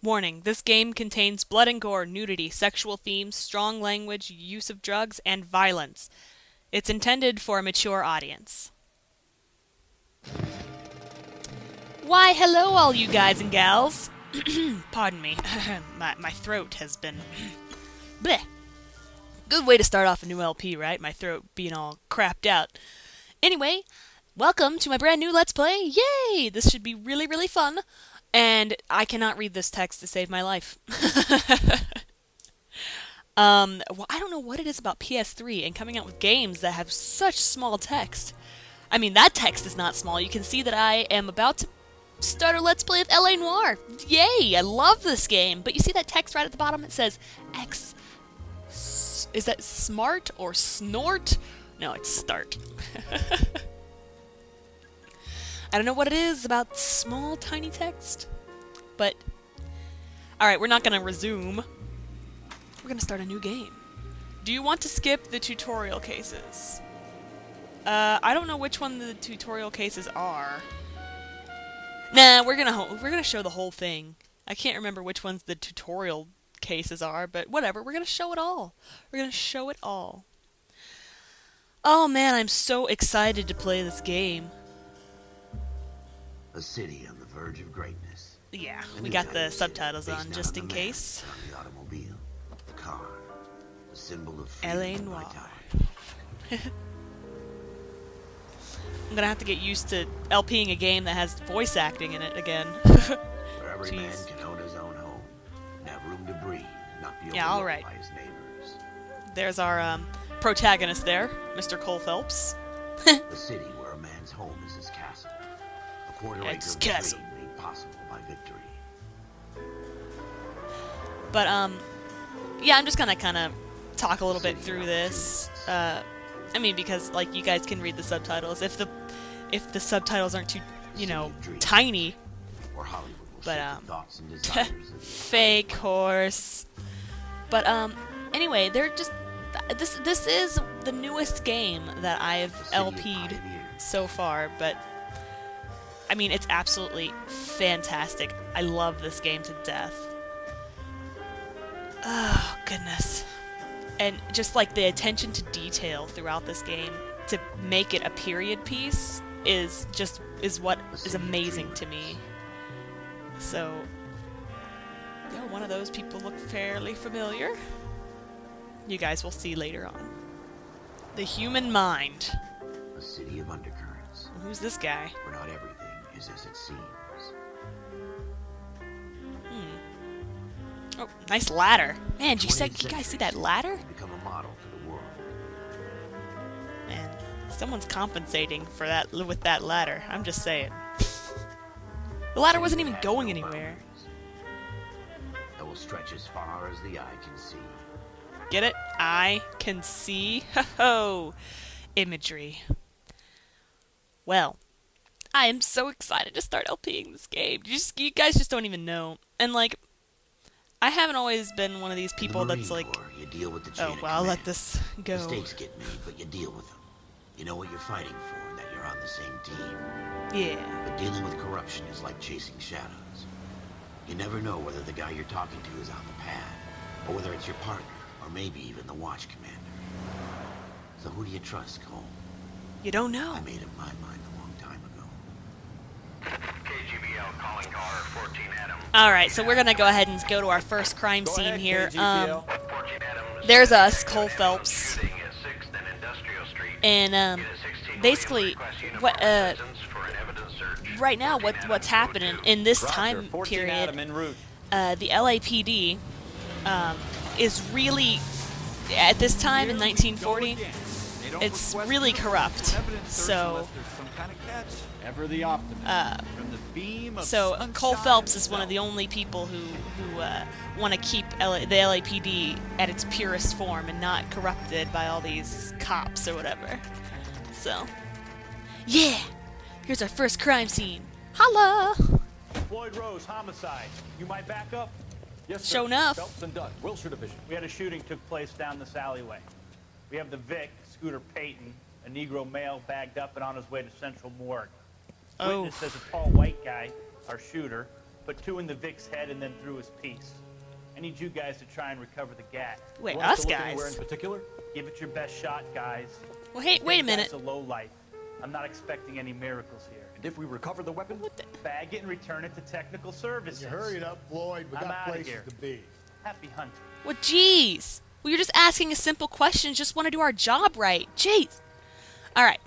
Warning, this game contains blood and gore, nudity, sexual themes, strong language, use of drugs, and violence. It's intended for a mature audience. Why, hello all you guys and gals. Pardon me. my throat has been... bleh. Good way to start off a new LP, right? My throat being all crapped out. Anyway, welcome to my brand new Let's Play. Yay! This should be really, really fun. And I cannot read this text to save my life. Well, I don't know what it is about PS3 and coming out with games that have such small text. I mean, that text is not small. You can see that I am about to start a Let's Play of LA Noire. Yay! I love this game. But you see that text right at the bottom? It says X... Is that smart or snort? No, it's start. I don't know what it is about small, tiny text, but... Alright, we're not gonna resume. We're gonna start a new game. Do you want to skip the tutorial cases? I don't know which one the tutorial cases are. Nah, we're gonna show the whole thing. I can't remember which ones the tutorial cases are, but whatever, we're gonna show it all. We're gonna show it all. Oh man, I'm so excited to play this game. A city on the verge of greatness. Yeah, we got the subtitles on just in case. On the automobile, the car, the symbol of LA freedom and Noire. vitality. I'm gonna have to get used to LPing a game that has voice acting in it again. Where every man can own his own home, and have room to breathe, and not be overlooked by his neighbors. There's our protagonist there, Mr. Cole Phelps. The city where a man's home is his castle. A quarter acre of castle. dream made possible by victory. But yeah, I'm just gonna kind of talk a little bit through this. I mean, because like you guys can read the subtitles. If the subtitles aren't too, you know, tiny. Or Hollywood will But shape the thoughts and desires of fake horse. But anyway, they're just this is the newest game that I've LP'd so far, but I mean, it's absolutely fantastic. I love this game to death. Oh, goodness. And just like the attention to detail throughout this game to make it a period piece is what is amazing to me. So, yeah, one of those people look fairly familiar. You guys will see later on. The human mind. a city of undercurrents. Who's this guy? Where not everything is as it seems. Oh, nice ladder. Man, did you 20th guys see that ladder? Become a model for the world. Man, someone's compensating for that with that ladder. I'm just saying. The ladder wasn't even going anywhere. That will stretch as far as the eye can see. Get it? I can see. Ho-ho! Imagery. Well, I am so excited to start LPing this game. You guys just don't even know. And like, I haven't always been one of these people that's like, Corps, you deal with the chain oh, of well, I'll let command. this go. Mistakes get made, but you deal with them. You know what you're fighting for, and that you're on the same team. Yeah. But dealing with corruption is like chasing shadows. You never know whether the guy you're talking to is on the pad, or whether it's your partner, or maybe even the watch commander. So who do you trust, Cole? You don't know. I made up my mind a long time ago. KGBL calling car 14 Adam. Alright, so we're gonna go ahead and go to our first crime scene ahead, here. 14 Adam. There's us, Cole Phelps. Shooting at 6th and Industrial Street. And Unit 16 basically, request uniform what assistance for an evidence search. right now, what's happening in this time period, the LAPD is really, at this time in 1940, it's really corrupt. So, Cole Phelps is one of the only people who want to keep the LAPD at its purest form and not corrupted by all these cops or whatever. So, yeah! Here's our first crime scene. Holla! Floyd Rose, homicide. You might back up? Yes, sir. Sure enough. Phelps and Dunn, Wilshire Division. We had a shooting took place down this alleyway. We have the Vic, Scooter Payton, a Negro male bagged up and on his way to Central Morgue. Oh. Witness says a tall white guy, our shooter, put 2 in the Vic's head, and then threw his piece. I need you guys to try and recover the gat. Wait, Want us to look anywhere in guys? particular? Give it your best shot, guys. Well, hey, wait a This minute. guy's a low life. I'm not expecting any miracles here. And if we recover the weapon? What the? Bag it and return it to technical services. You hurry it up, Floyd. We I'm got outta places here. to be. Happy hunting. Well, jeez. Well, you're just asking a simple question. Just want to do our job right. Jeez. All right.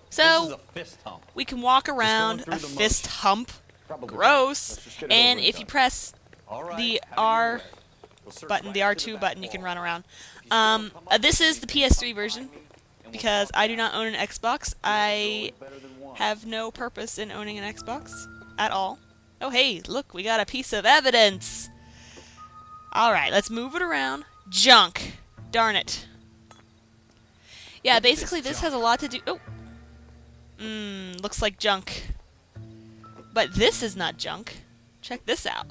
This is So a fist hump. we can walk around through a the fist motions. hump. Probably. Gross. Let's just get it And over if done. you press All right, the have it your R way. We'll search button, right the up to R2 back button, you can wall. run around. If you still come up This with is the anything, PS3 come version find me, and we'll because talk I do about not own an Xbox. it. I Better than one. have no purpose in owning an Xbox at all. Oh, hey, look, we got a piece of evidence. All right, let's move it around. Junk. Darn it. Yeah, Look at this basically this junk. has a lot to do... Oh. Looks like junk. But this is not junk. Check this out.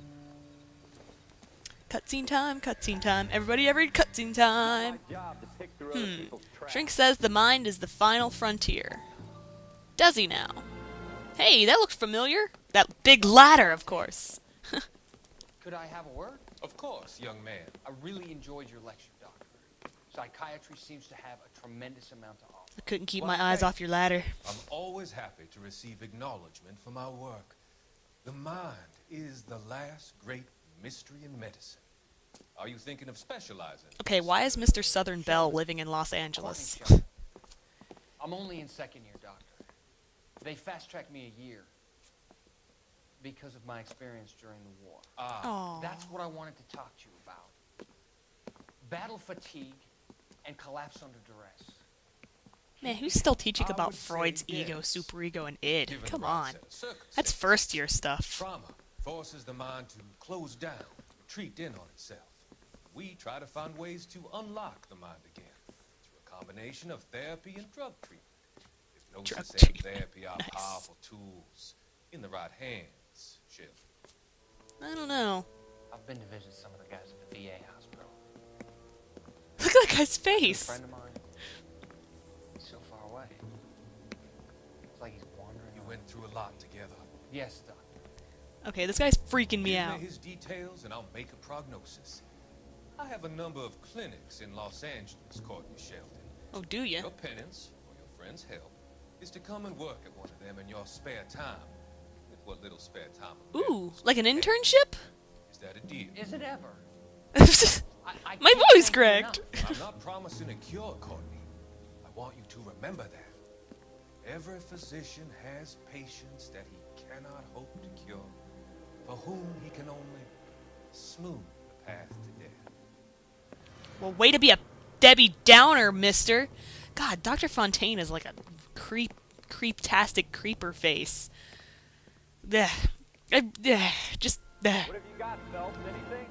Cutscene time, cutscene time. Everybody, every cutscene time. My job to pick through other people's trash. Shrink says the mind is the final frontier. Does he now? Hey, that looks familiar. That big ladder, of course. Could I have a word? Of course, young man. I really enjoyed your lecture, Doctor. Psychiatry seems to have a tremendous amount to offer. I couldn't keep Well, my eyes thank off your ladder. I'm always happy to receive acknowledgement for my work. The mind is the last great mystery in medicine. Are you thinking of specializing? Okay, why is Mr. Southern Belle living in Los Courtney Angeles? Shepard. I'm only in second year, Doctor. They fast-tracked me a year because of my experience during the war. Aw. That's what I wanted to talk to you about. Battle fatigue and collapse under duress. Man, who's still teaching I about would say Freud's ego, yes. superego, and id? Given the Come right on. set of circumstances. That's first year stuff. Trauma forces the mind to close down, retreat in on itself. We try to find ways to unlock the mind again through a combination of therapy and drug treatment. Hypnosis Drug and treatment. therapy are Nice. powerful tools in the right hands, Ship. I don't know. I've been to visit some of the guys at the VA hospital. Look at that guy's A face. friend of mine, he's so far away. It's like he's wandering You away. went through a lot together. Yes, Doctor. Okay, this guy's freaking me Give out. me his details and I'll make a prognosis. I have a number of clinics in Los Angeles, Courtney Sheldon. Oh, do ya? Your penance, for your friend's help, is to come and work at one of them in your spare time. With what little spare time. Ooh, like an internship? Is that a deal? Is it ever? I My can't voice thank you cracked. enough. I'm not promising a cure, Courtney. I want you to remember that. Every physician has patients that he cannot hope to cure, for whom he can only smooth the path to death. Well, way to be a Debbie Downer, mister. God, Dr. Fontaine is like a creep-tastic creeper face. Ugh. Just, What have you got, Phelps? Anything?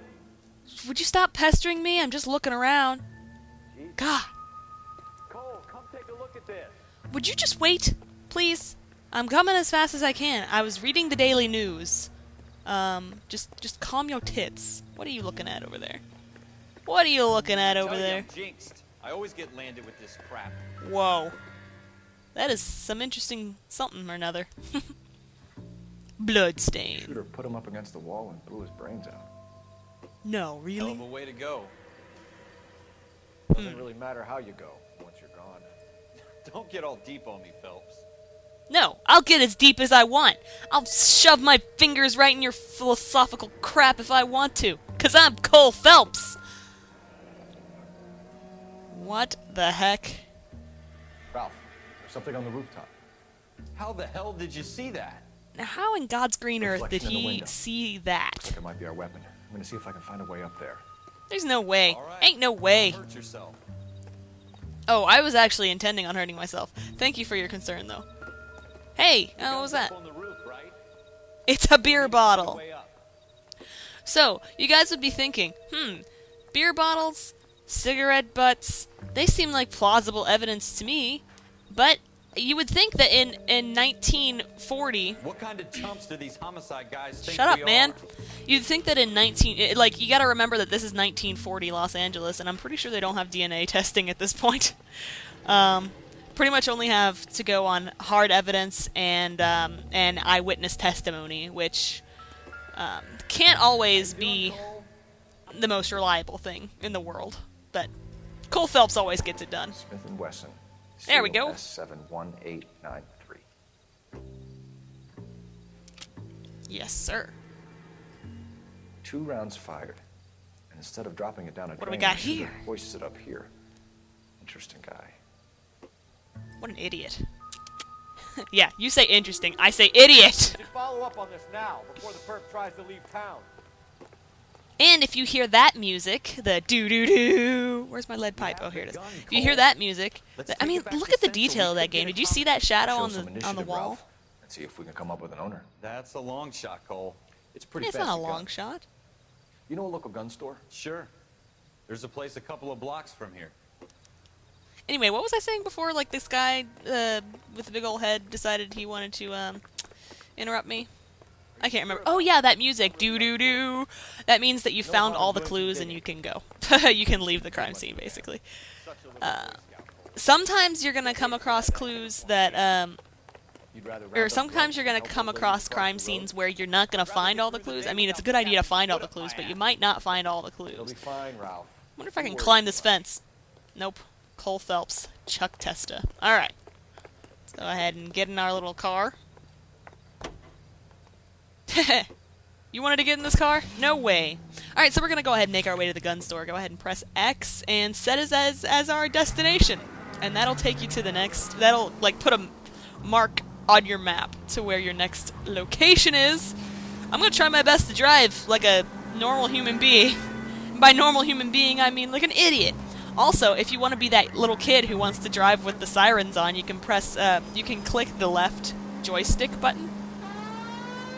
would you stop pestering me? I'm just looking around. God, Cole, come take a look at this. would you just wait, please? I'm coming as fast as I can. I was reading the daily news. Just calm your tits. What are you looking at over there? What are you looking at over there? Jinxed. I always get landed with this crap. Whoa. That is some interesting something or another. Bloodstain. Shooter put him up against the wall and blew his brains out. No, Hell really? of a way to go. Doesn't really matter how you go once you're gone. Don't get all deep on me, Phelps. No, I'll get as deep as I want. I'll shove my fingers right in your philosophical crap if I want to. 'Cause I'm Cole Phelps. What the heck? Ralph, there's something on the rooftop. How the hell did you see that? Now, how in God's green earth did Reflection in the he window. see that? Like it might be our weapon. I'm gonna see if I can find a way up there. There's no way. All right. Ain't no way. Don't hurt yourself. Oh, I was actually intending on hurting myself. Thank you for your concern, though. Hey, what was that? Up on the roof, right? It's a beer bottle. Way up. So, you guys would be thinking, beer bottles, cigarette butts, they seem like plausible evidence to me, but you would think that in 1940... What kind of chumps do these homicide guys think Shut up, we man. are? You'd think that in you gotta remember that this is 1940 Los Angeles, and I'm pretty sure they don't have DNA testing at this point. Pretty much only have to go on hard evidence and eyewitness testimony, which Can't always be the most reliable thing in the world, but Cole Phelps always gets it done. Smith & Wesson. There we go. S71893. Yes, sir. 2 rounds fired. And instead of dropping it down a What do we drain, got the shooter here? hoists it up here. Interesting guy. What an idiot. Yeah, you say interesting, I say idiot! Follow up on this now, before the perp tries to leave town. And if you hear that music, the doo-doo-doo... Where's my lead pipe? Oh, here it is. If you hear that music... I mean, look at the detail of that game. Did you see that shadow Show on some the initiative, wall? Ralph, and see if we can come up with an owner. That's a long shot, Cole. It's pretty It's fancy not a long gun. shot. You know a local gun store? Sure. There's a place a couple of blocks from here. Anyway, what was I saying before? Like, this guy with the big old head decided he wanted to interrupt me? I can't remember. Oh, yeah, that music. Doo-doo-doo. That means that you found all the clues and you can go. You can leave the crime scene, basically. Sometimes you're going to come across clues that... or sometimes you're going to come across crime scenes where you're not going to find all the clues. I mean, it's a good idea to find all the clues, but you might not find all the It'll clues. be fine, Ralph. I wonder if I can climb this fence. Nope. Cole Phelps. Chuck Testa. Alright. Let's go ahead and get in our little car. You wanted to get in this car? No way. Alright, so we're going to go ahead and make our way to the gun store. Go ahead and press X and set us as our destination. And that'll take you to the next... That'll, like, put a mark on your map to where your next location is. I'm going to try my best to drive like a normal human being. And by normal human being, I mean like an idiot. Also, if you want to be that little kid who wants to drive with the sirens on, you can press, you can click the left joystick button.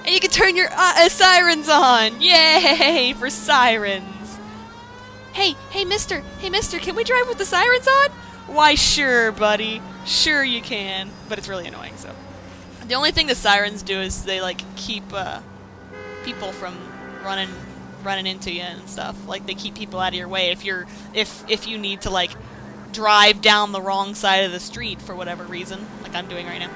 And you can turn your sirens on! Yay! For sirens! Hey mister, can we drive with the sirens on? Why sure, buddy. Sure you can. But it's really annoying, so. The only thing the sirens do is they, like, keep, people from running into you and stuff. Like, they keep people out of your way if you need to, like, drive down the wrong side of the street for whatever reason, like I'm doing right now.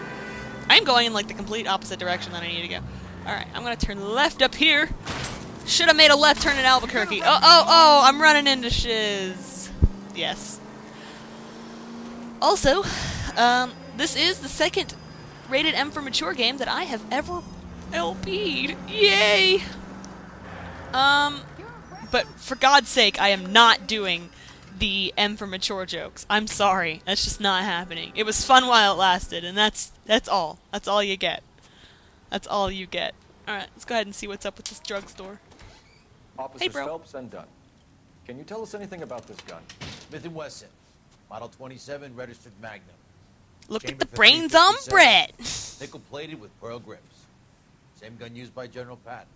I'm going in, like, the complete opposite direction that I need to go. Alright, I'm gonna turn left up here. Should have made a left turn in Albuquerque. Oh, I'm running into shiz. Yes. Also, this is the second rated M for mature game that I have ever LP'd. Yay! But for God's sake, I am not doing the M for mature jokes. I'm sorry. That's just not happening. It was fun while it lasted, and that's all. That's all you get. That's all you get. Alright, let's go ahead and see what's up with this drugstore. Officers Hey, bro. Phelps and Dunn. Can you tell us anything about this gun? Smith & Wesson, Model 27, registered Magnum. Look at Chamber the for brains on 357, Brett! Nickel-plated with pearl grips. Same gun used by General Patton.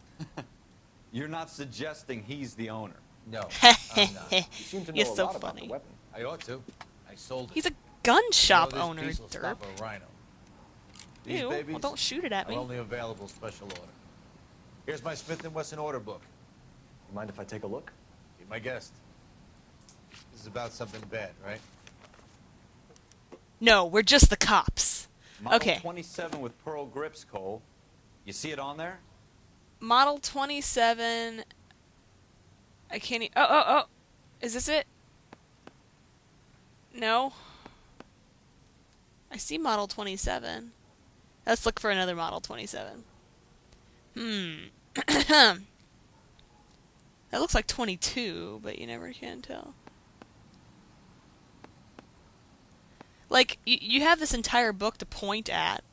You're not suggesting he's the owner. No, I'm not. You seem to know You're a so lot about the funny. weapon. I ought to. I sold it. He's a gun shop This owner, piece will derp. stop a rhino. These Ew, babies well don't shoot it at are me. only available special order. Here's my Smith & Wesson order book. You mind if I take a look? Be my guest. This is about something bad, right? No, we're just the cops. Model Okay. 27 with pearl grips, Cole. You see it on there? Model 27... I can't oh! Is this it? No? I see Model 27. Let's look for another Model 27. That looks like 22, but you never can tell. Like, you have this entire book to point at.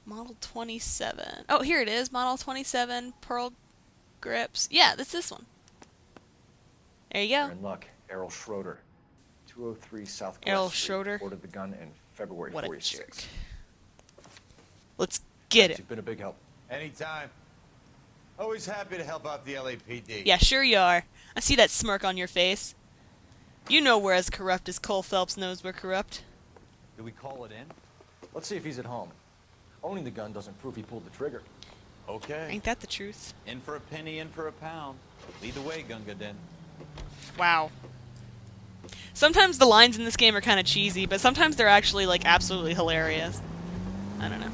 Model 27. Oh, here it is. Model 27, pearl grips. Yeah, that's this one. There you You're go. in luck. Errol Schroeder. 203 Southwest Errol Street. Schroeder? Ordered the gun in February What a 46. jerk. Let's get it. You've been a big help. Anytime. Always happy to help out the LAPD. Yeah, sure you are. I see that smirk on your face. You know we're as corrupt as Cole Phelps knows we're corrupt. Do we call it in? Let's see if he's at home. Owning the gun doesn't prove he pulled the trigger. Okay. Ain't that the truth? In for a penny, in for a pound. Lead the way, Gunga Din. Wow. Sometimes the lines in this game are kind of cheesy, but sometimes they're actually, like, absolutely hilarious. I don't know.